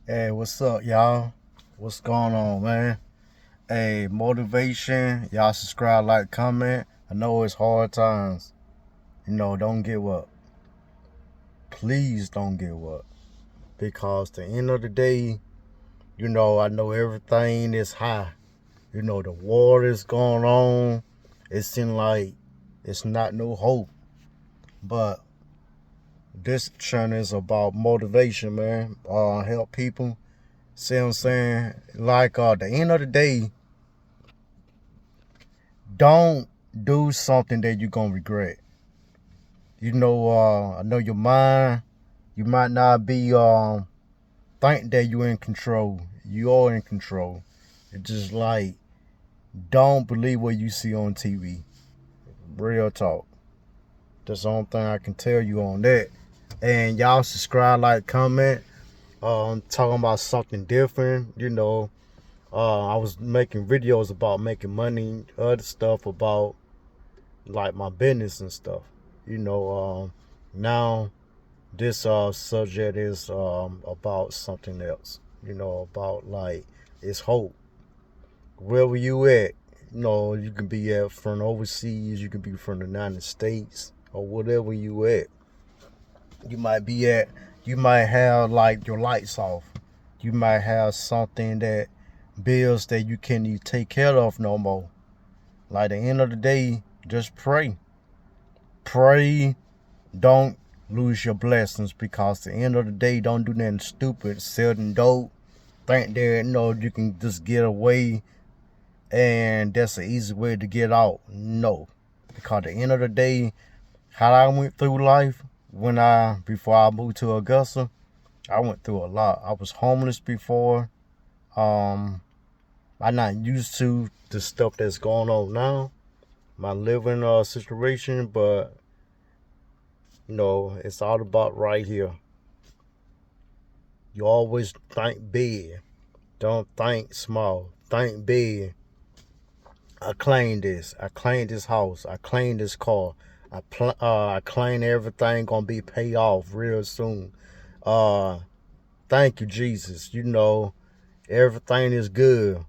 Hey, what's up, y'all? What's going on, man? Hey, motivation. Y'all subscribe, like, comment. I know it's hard times. Don't give up. Please don't give up. Because the end of the day, I know everything is high. The war is going on. It seems like it's not no hope. But this channel is about motivation, man. Help people. See what I'm saying? Like, the end of the day, don't do something that you're gonna regret. I know your mind, you might not be think that you're in control. You are in control. It's just like, don't believe what you see on TV. Real talk. That's the only thing I can tell you on that. And y'all subscribe, like, comment. Talking about something different. I was making videos about making money, other stuff about like my business and stuff. Now this subject is about something else. About like it's hope. Wherever you at, you can be at from overseas, you can be from the United States, or whatever you at. You might be at, you might have like your lights off. You might have something that bills that you can't even take care of no more. Like the end of the day, just pray. Pray, don't lose your blessings, because at the end of the day, don't do nothing stupid, selling dope, think that you can just get away and that's an easy way to get out. No. Because at the end of the day, how I went through life before I moved to Augusta, I went through a lot. I was homeless before. Um I'm not used to the stuff that's going on now, my living situation, but it's all about right here. You always think big. Don't think small. Think big. I claim this. I claim this house. I claim this car. I claim everything gonna be paid off real soon. Uh, Thank you, Jesus. Everything is good.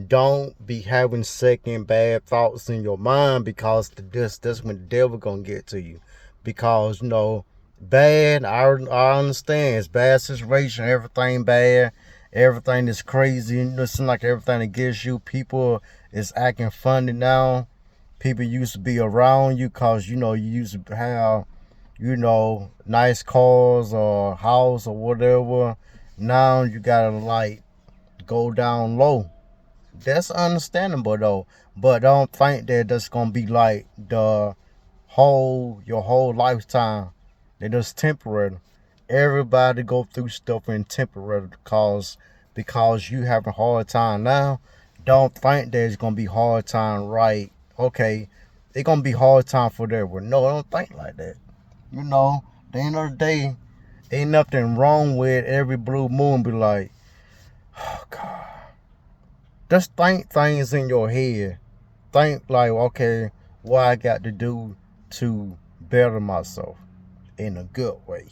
Don't be having second bad thoughts in your mind, because that's when the devil gonna get to you. Because bad. I understand it's bad situation. Everything bad. Everything is crazy. It seems like everything against you. People is acting funny now. People used to be around you because you used to have nice cars or house or whatever. Now you gotta like go down low. That's understandable though. But don't think that that's gonna be like your whole lifetime. They're just temporary. Everybody go through stuff in temporary, because you having a hard time now. Don't think that it's gonna be hard time, right? Okay, it's gonna be hard time forever. No, I don't think like that. The end of the day, ain't nothing wrong with every blue moon be like, oh God. Just think things in your head. Think like, okay, what I got to do to better myself in a good way.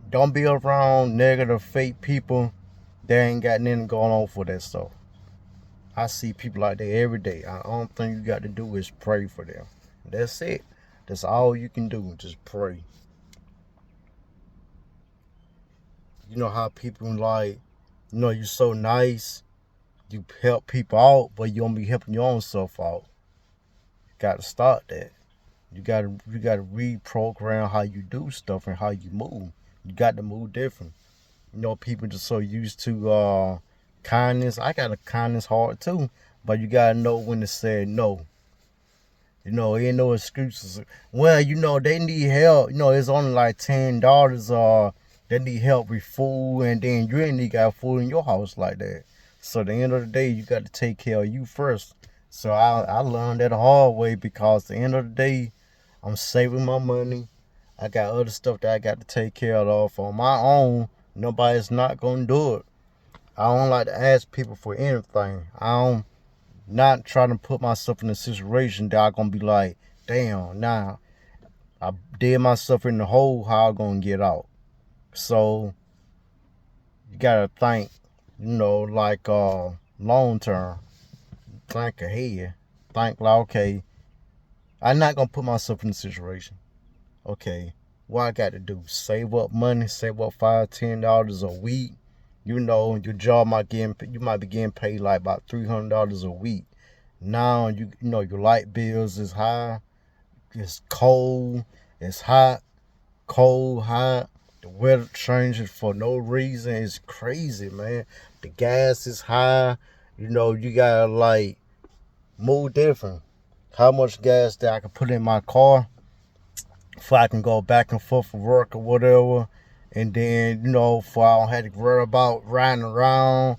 Don't be around negative, fake people that ain't got nothing going on for that stuff. I see people like that every day. The only thing you got to do is pray for them. That's it. That's all you can do. Just pray. You know how people like, you're so nice. You help people out, but you don't be helping your own self out. You got to start that. You gotta reprogram how you do stuff and how you move. You got to move different. People just so used to kindness. I got a kindness heart too, but you gotta know when to say no. Ain't no excuses. Well, they need help. It's only like $10. They need help with food, and then you ain't even got food in your house like that. So at the end of the day, you got to take care of you first. So I learned that the hard way, because at the end of the day, I'm saving my money. I got other stuff that I got to take care of on my own. Nobody's not gonna do it. I don't like to ask people for anything. I don't not trying to put myself in a situation that I'm gonna be like, damn, nah, I did myself in the hole, how I gonna get out? So You gotta think, like long term. Think ahead. Think like, okay, I'm not gonna put myself in a situation. Okay, what I got to do? Save up money, save up $5, $10 a week. Your job you might be getting paid like about $300 a week. Now your light bills is high. It's cold. It's hot. Cold, hot. The weather changes for no reason. It's crazy, man. The gas is high. You gotta like move different. How much gas that I can put in my car if I can go back and forth for work or whatever. And then, for I don't have to worry about riding around.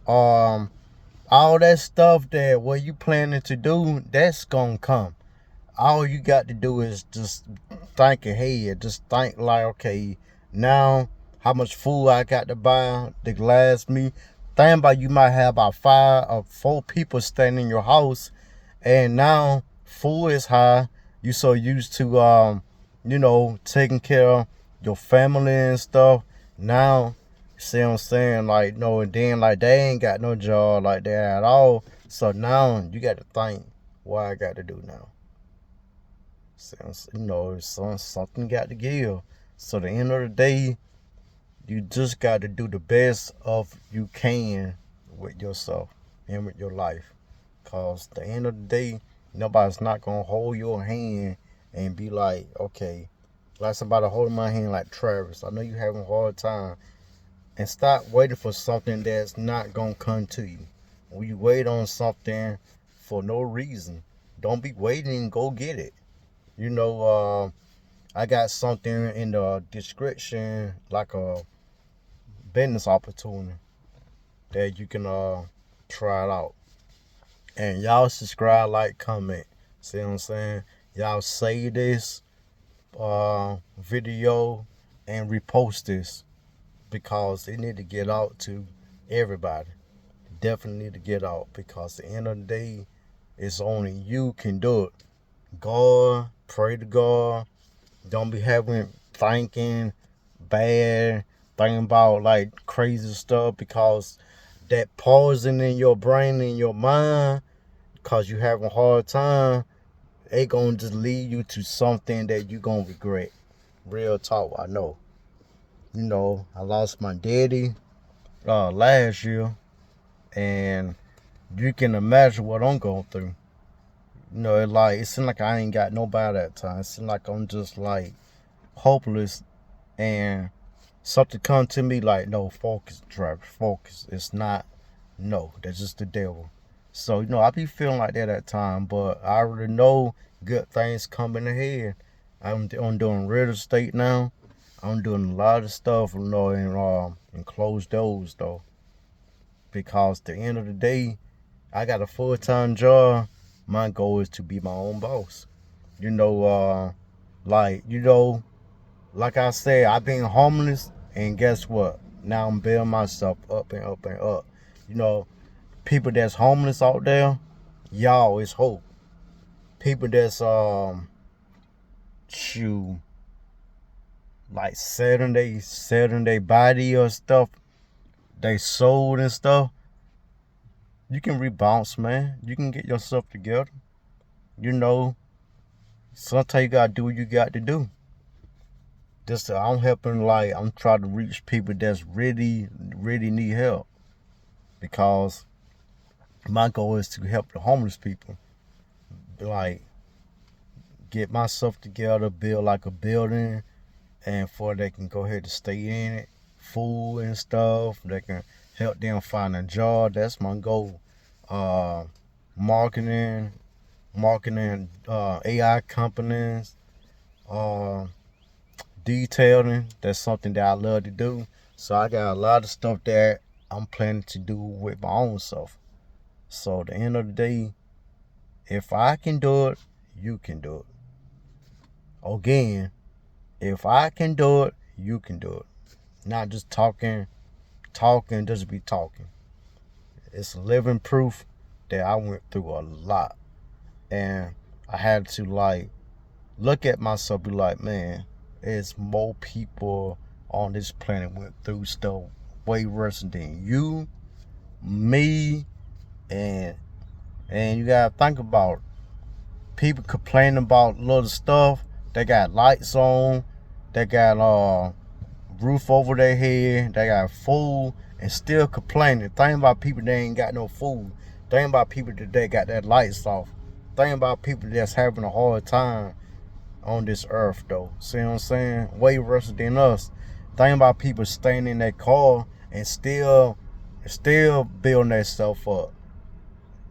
Um, all that stuff that what you planning to do, that's gonna come. All you got to do is just think ahead. Just think like, okay, now how much food I got to buy to last me. Think about you might have about 5 or 4 people staying in your house, and now food is high. You so used to taking care of your family and stuff. Now, see what I'm saying? Like, no, and then like they ain't got no job like that at all. So now you got to think what I got to do now. Something got to give. So at the end of the day, you just got to do the best of you can with yourself and with your life. Cause at the end of the day, nobody's not gonna hold your hand and be like, okay, like somebody holding my hand like Travis. I know you having a hard time. And stop waiting for something that's not gonna come to you. When you wait on something for no reason, don't be waiting, go get it. I got something in the description like a business opportunity that you can try it out. And y'all subscribe, like, comment. See what I'm saying? Y'all save this video and repost this because it need to get out to everybody. Definitely need to get out because at the end of the day, it's only you can do it. God, pray to God. Don't be having thinking bad, thinking about like crazy stuff because that poison in your brain and your mind, cause you having a hard time, it gonna just lead you to something that you gonna regret. Real talk, I know. I lost my daddy last year, and you can imagine what I'm going through. It seemed like I ain't got nobody at that time. It seemed like I'm just like hopeless, and something come to me like, no, focus, Trevor, focus. It's not, no, that's just the devil. So, I be feeling like that at time, but I already know good things coming ahead. I'm doing real estate now. I'm doing a lot of stuff, in closed doors though. Because at the end of the day, I got a full-time job. My goal is to be my own boss. You know, uh, like I said, I've been homeless, and guess what? Now I'm building myself up and up and up. You know, people that's homeless out there, y'all, it's hope. People that's shoot, like selling their body or stuff, they sold and stuff. You can rebounce, man. You can get yourself together. You know, sometimes you gotta do what you got to do. I'm helping, like, I'm trying to reach people that's really, really need help. Because my goal is to help the homeless people. Like, get myself together, build like a building, and for they can go ahead and stay in it, food and stuff. They can help them find a job. That's my goal. Uh, marketing, AI companies, uh, detailing. That's something that I love to do. So I got a lot of stuff that I'm planning to do with my own self. So at the end of the day, if I can do it, you can do it. Again, if I can do it, you can do it. Not just talking, just be talking. It's living proof that I went through a lot. And I had to like look at myself, be like, man, there's more people on this planet went through stuff way worse than you, me, and you gotta think about it. People complaining about little stuff. They got lights on, they got roof over their head, they got food, and still complaining. Think about people that ain't got no food. Think about people that they got their lights off. Think about people that's having a hard time on this earth though. See what I'm saying? Way worse than us. Think about people staying in their car and still building themselves up.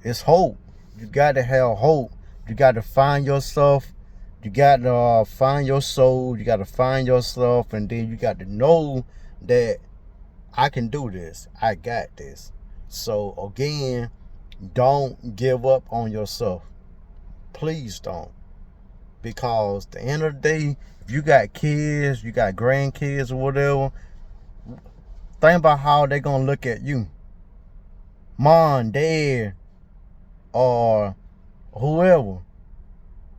It's hope. You gotta have hope. You gotta find yourself. You gotta find your soul. You gotta find yourself, and then you got to know that I can do this. I got this. So again, don't give up on yourself. Please don't. Because at the end of the day, if you got kids, you got grandkids or whatever, think about how they gonna look at you. Mom, dad, or whoever.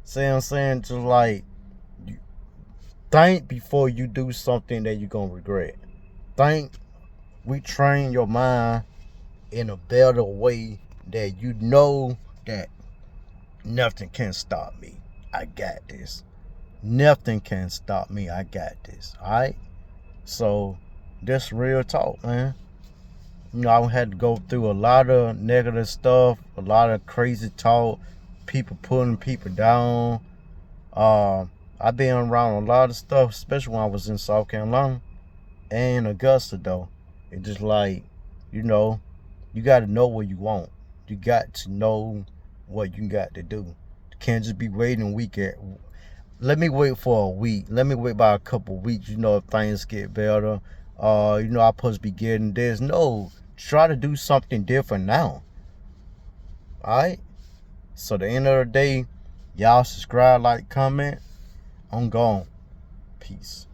See what I'm saying? Just like, think before you do something that you're gonna regret. Think, retrain your mind in a better way that you know that nothing can stop me. I got this. Nothing can stop me. I got this. Alright? So that's real talk, man. You know, I had to go through a lot of negative stuff, a lot of crazy talk, people putting people down. I've been around a lot of stuff, especially when I was in South Carolina and Augusta though. It's just like, you know, you gotta know what you want. You got to know what you got to do. You can't just be waiting a week let me wait for a week. Let me wait by a couple weeks, you know, if things get better. You know, I'm supposed to be getting this. No. Try to do something different now. Alright? So at the end of the day, y'all subscribe, like, comment. I'm gone. Peace.